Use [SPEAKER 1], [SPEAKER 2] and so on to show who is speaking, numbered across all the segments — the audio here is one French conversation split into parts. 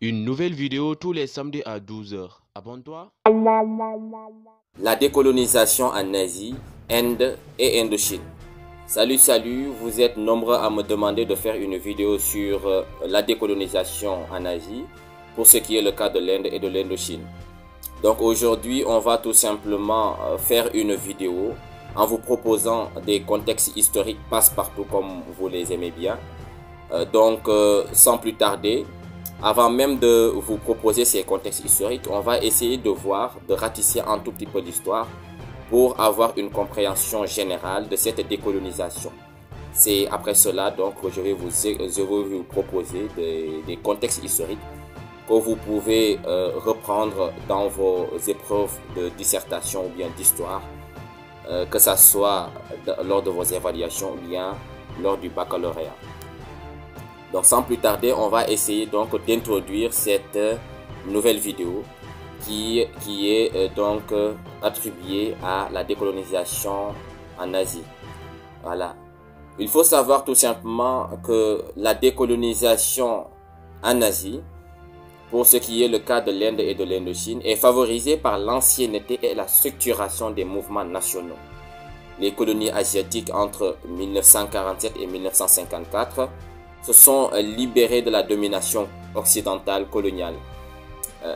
[SPEAKER 1] Une nouvelle vidéo tous les samedis à 12 h. Abonne-toi.
[SPEAKER 2] La décolonisation en Asie, Inde et Indochine. Salut, vous êtes nombreux à me demander de faire une vidéo sur la décolonisation en Asie, pour ce qui est le cas de l'Inde et de l'Indochine. Donc aujourd'hui, on va tout simplement faire une vidéo en vous proposant des contextes historiques passe-partout comme vous les aimez bien. Sans plus tarder, avant même de vous proposer ces contextes historiques, on va essayer de ratisser un tout petit peu l'histoire pour avoir une compréhension générale de cette décolonisation. C'est après cela donc que je vais vous proposer des contextes historiques que vous pouvez reprendre dans vos épreuves de dissertation ou bien d'histoire, que ce soit lors de vos évaluations ou bien lors du baccalauréat. Donc sans plus tarder, on va essayer donc d'introduire cette nouvelle vidéo qui est attribuée à la décolonisation en Asie. Voilà. Il faut savoir tout simplement que la décolonisation en Asie, pour ce qui est le cas de l'Inde et de l'Indochine, est favorisée par l'ancienneté et la structuration des mouvements nationaux. Les colonies asiatiques entre 1947 et 1954 se sont libérées de la domination occidentale coloniale.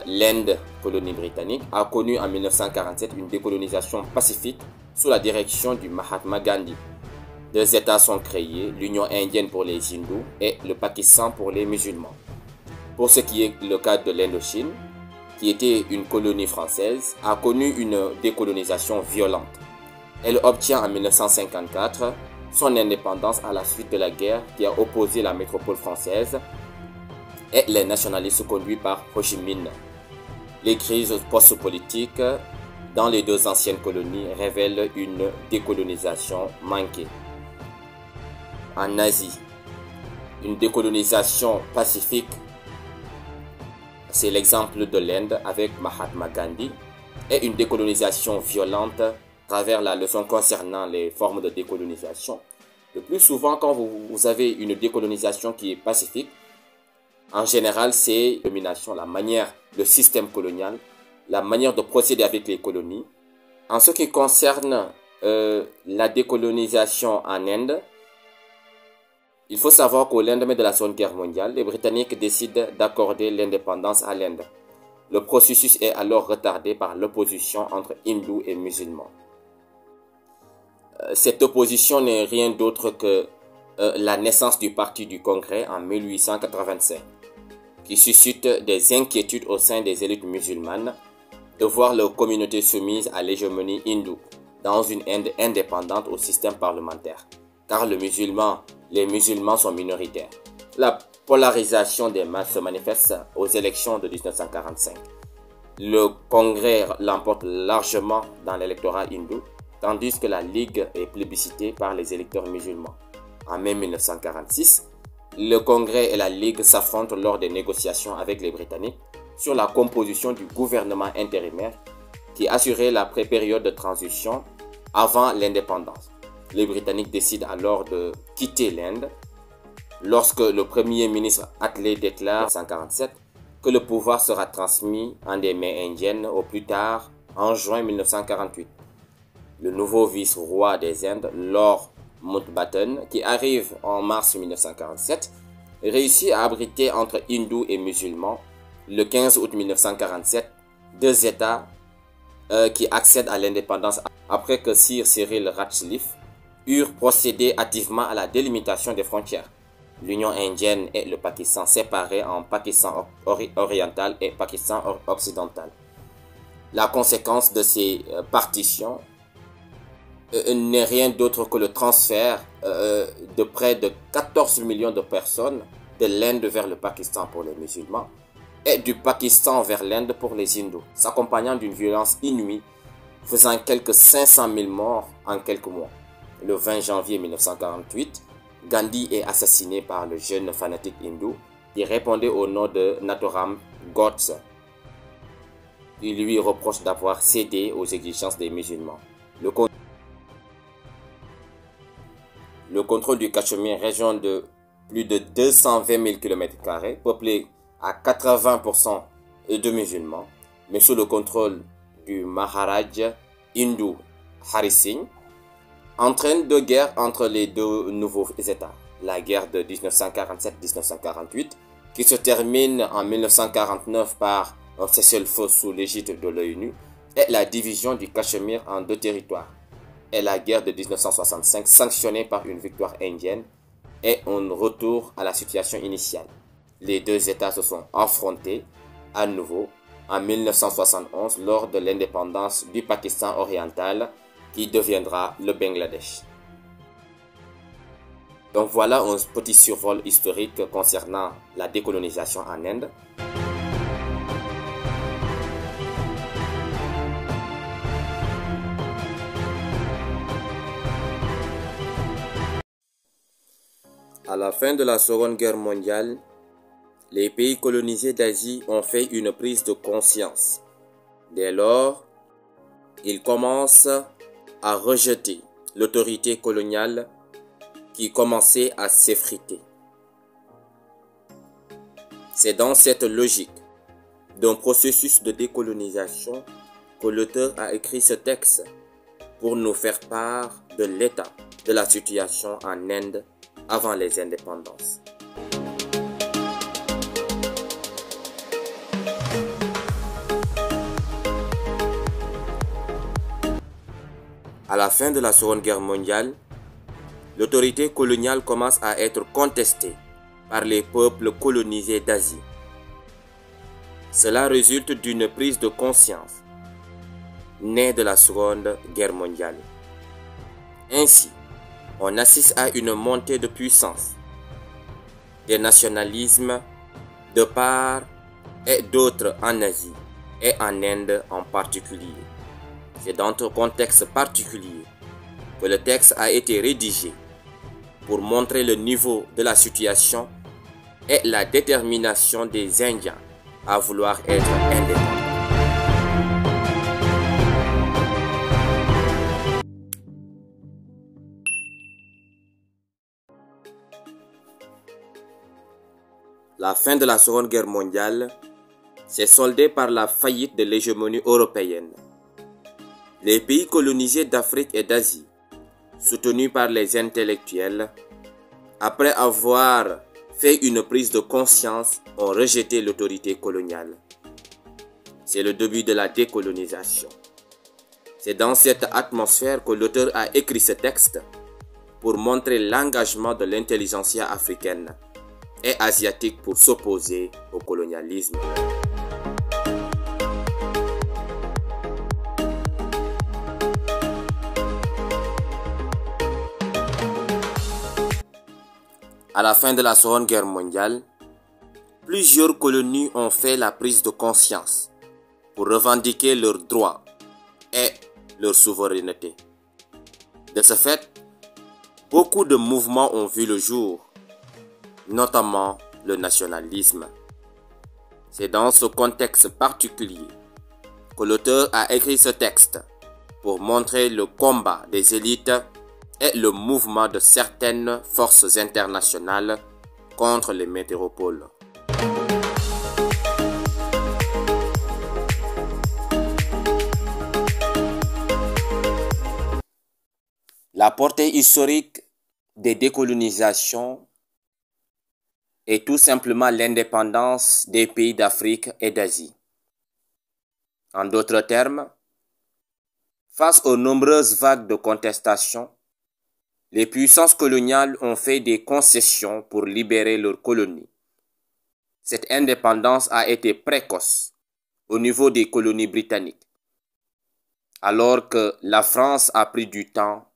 [SPEAKER 2] L'Inde, colonie britannique, a connu en 1947 une décolonisation pacifique sous la direction du Mahatma Gandhi. Deux États sont créés, l'Union indienne pour les hindous et le Pakistan pour les musulmans. Pour ce qui est le cas de l'Indochine, qui était une colonie française, a connu une décolonisation violente. Elle obtient en 1954 son indépendance à la suite de la guerre qui a opposé la métropole française et les nationalistes conduits par Ho Chi Minh. Les crises post-politiques dans les deux anciennes colonies révèlent une décolonisation manquée. En Asie, une décolonisation pacifique, c'est l'exemple de l'Inde avec Mahatma Gandhi, et une décolonisation violente à travers la leçon concernant les formes de décolonisation. Le plus souvent, quand vous avez une décolonisation qui est pacifique, en général, c'est la domination, la manière, le système colonial, la manière de procéder avec les colonies. En ce qui concerne la décolonisation en Inde, il faut savoir qu'au lendemain de la Seconde Guerre mondiale, les Britanniques décident d'accorder l'indépendance à l'Inde. Le processus est alors retardé par l'opposition entre hindous et musulmans. Cette opposition n'est rien d'autre que la naissance du Parti du Congrès en 1885, qui suscite des inquiétudes au sein des élites musulmanes de voir leur communauté soumise à l'hégémonie hindoue dans une Inde indépendante au système parlementaire, car les musulmans sont minoritaires. La polarisation des masses se manifeste aux élections de 1945. Le Congrès l'emporte largement dans l'électorat hindou, tandis que la Ligue est plébiscitée par les électeurs musulmans. En mai 1946, le Congrès et la Ligue s'affrontent lors des négociations avec les Britanniques sur la composition du gouvernement intérimaire qui assurait la pré-période de transition avant l'indépendance. Les Britanniques décident alors de quitter l'Inde lorsque le Premier ministre Attlee déclare en 1947 que le pouvoir sera transmis en des mains indiennes au plus tard en juin 1948. Le nouveau vice-roi des Indes, Lord Mountbatten, qui arrive en mars 1947, réussit à abriter entre hindous et musulmans le 15 août 1947 deux États qui accèdent à l'indépendance après que Sir Cyril Ratcliffe eurent procédé activement à la délimitation des frontières. L'Union indienne et le Pakistan séparés en Pakistan oriental et Pakistan occidental. La conséquence de ces partitions n'est rien d'autre que le transfert de près de 14 millions de personnes de l'Inde vers le Pakistan pour les musulmans et du Pakistan vers l'Inde pour les hindous, s'accompagnant d'une violence inouïe, faisant quelques 500 000 morts en quelques mois. Le 20 janvier 1948, Gandhi est assassiné par le jeune fanatique hindou qui répondait au nom de Nathuram Godse. Il lui reproche d'avoir cédé aux exigences des musulmans. Le contrôle du Cachemire, région de plus de 220 000 km², peuplée à 80% de musulmans, mais sous le contrôle du Maharaj Hindu Hari Singh, entraîne deux guerres entre les deux nouveaux États. La guerre de 1947-1948, qui se termine en 1949 par un cessez-le-feu sous l'égide de l'ONU, et la division du Cachemire en deux territoires. Et la guerre de 1965, sanctionnée par une victoire indienne, et un retour à la situation initiale. Les deux États se sont affrontés à nouveau en 1971 lors de l'indépendance du Pakistan oriental qui deviendra le Bangladesh. Donc voilà un petit survol historique concernant la décolonisation en Inde. À la fin de la Seconde Guerre mondiale, les pays colonisés d'Asie ont fait une prise de conscience. Dès lors, ils commencent à rejeter l'autorité coloniale qui commençait à s'effriter. C'est dans cette logique d'un processus de décolonisation que l'auteur a écrit ce texte pour nous faire part de l'état de la situation en Inde avant les indépendances. À la fin de la Seconde Guerre mondiale, l'autorité coloniale commence à être contestée par les peuples colonisés d'Asie. Cela résulte d'une prise de conscience née de la Seconde Guerre mondiale. Ainsi, on assiste à une montée de puissance des nationalismes de part et d'autre en Asie et en Inde en particulier. C'est dans un contexte particulier que le texte a été rédigé pour montrer le niveau de la situation et la détermination des Indiens à vouloir être indépendants. La fin de la Seconde Guerre mondiale s'est soldée par la faillite de l'hégémonie européenne. Les pays colonisés d'Afrique et d'Asie, soutenus par les intellectuels, après avoir fait une prise de conscience, ont rejeté l'autorité coloniale. C'est le début de la décolonisation. C'est dans cette atmosphère que l'auteur a écrit ce texte pour montrer l'engagement de l'intelligentsia africaine et asiatique pour s'opposer au colonialisme. À la fin de la Seconde Guerre mondiale, plusieurs colonies ont fait la prise de conscience pour revendiquer leurs droits et leur souveraineté. De ce fait, beaucoup de mouvements ont vu le jour, notamment le nationalisme. C'est dans ce contexte particulier que l'auteur a écrit ce texte pour montrer le combat des élites et le mouvement de certaines forces internationales contre les métropoles. La portée historique des décolonisations est tout simplement l'indépendance des pays d'Afrique et d'Asie. En d'autres termes, face aux nombreuses vagues de contestation, les puissances coloniales ont fait des concessions pour libérer leurs colonies. Cette indépendance a été précoce au niveau des colonies britanniques, alors que la France a pris du temps